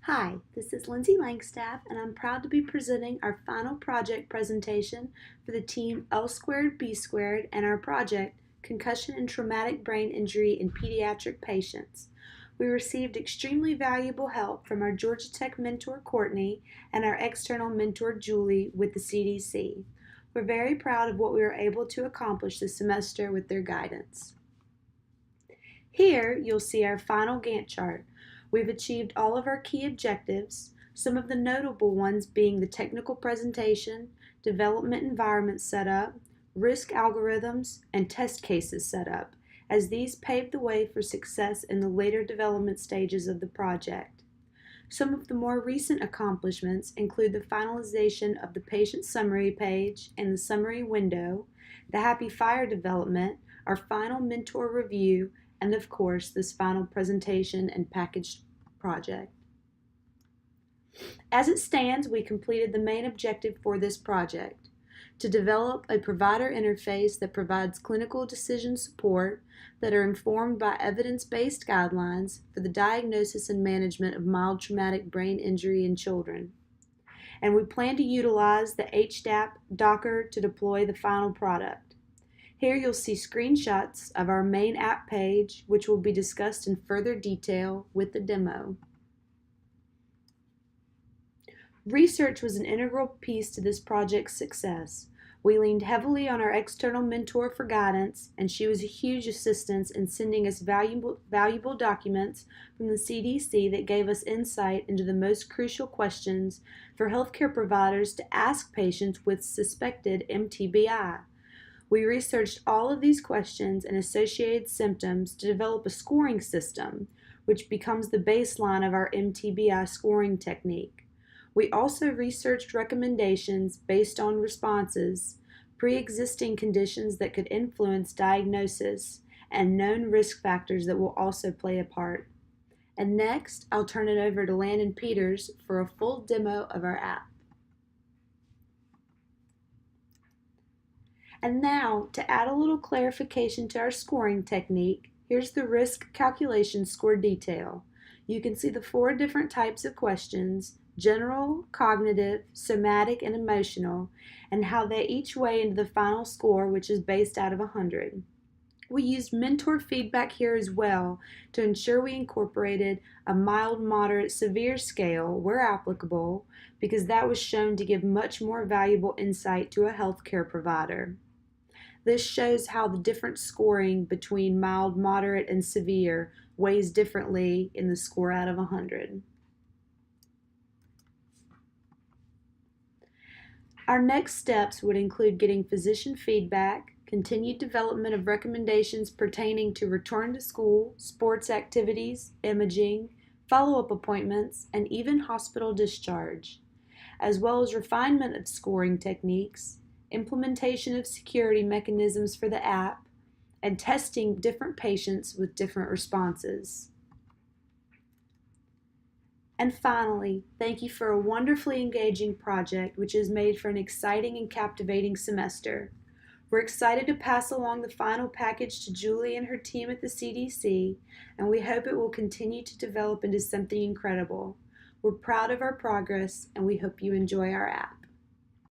Hi, this is Lindsay Langstaff, and I'm proud to be presenting our final project presentation for the team L squared B squared and our project Concussion and Traumatic Brain Injury in Pediatric Patients. We received extremely valuable help from our Georgia Tech mentor Courtney and our external mentor Julie with the CDC. We're very proud of what we were able to accomplish this semester with their guidance. Here you'll see our final Gantt chart. We've achieved all of our key objectives, some of the notable ones being the technical presentation, development environment setup, risk algorithms, and test cases setup, as these paved the way for success in the later development stages of the project. Some of the more recent accomplishments include the finalization of the patient summary page and the summary window, the Happy Fire development, our final mentor review, and of course this final presentation and packaged project. As it stands, we completed the main objective for this project: to develop a provider interface that provides clinical decision support that are informed by evidence-based guidelines for the diagnosis and management of mild traumatic brain injury in children. And we plan to utilize the HDAP Docker to deploy the final product. Here you'll see screenshots of our main app page, which will be discussed in further detail with the demo. Research was an integral piece to this project's success. We leaned heavily on our external mentor for guidance, and she was a huge assistance in sending us valuable documents from the CDC that gave us insight into the most crucial questions for healthcare providers to ask patients with suspected MTBI. We researched all of these questions and associated symptoms to develop a scoring system, which becomes the baseline of our MTBI scoring technique. We also researched recommendations based on responses, pre-existing conditions that could influence diagnosis, and known risk factors that will also play a part. And next, I'll turn it over to Landon Peters for a full demo of our app. And now, to add a little clarification to our scoring technique, here's the risk calculation score detail. You can see the 4 different types of questions: general, cognitive, somatic, and emotional, and how they each weigh into the final score, which is based out of 100. We used mentor feedback here as well to ensure we incorporated a mild, moderate, severe scale where applicable, because that was shown to give much more valuable insight to a healthcare provider. This shows how the different scoring between mild, moderate, and severe weighs differently in the score out of 100. Our next steps would include getting physician feedback, continued development of recommendations pertaining to return to school, sports activities, imaging, follow-up appointments, and even hospital discharge, as well as refinement of scoring techniques, implementation of security mechanisms for the app, and testing different patients with different responses. And finally, thank you for a wonderfully engaging project which has made for an exciting and captivating semester. We're excited to pass along the final package to Julie and her team at the CDC, and we hope it will continue to develop into something incredible. We're proud of our progress, and we hope you enjoy our app.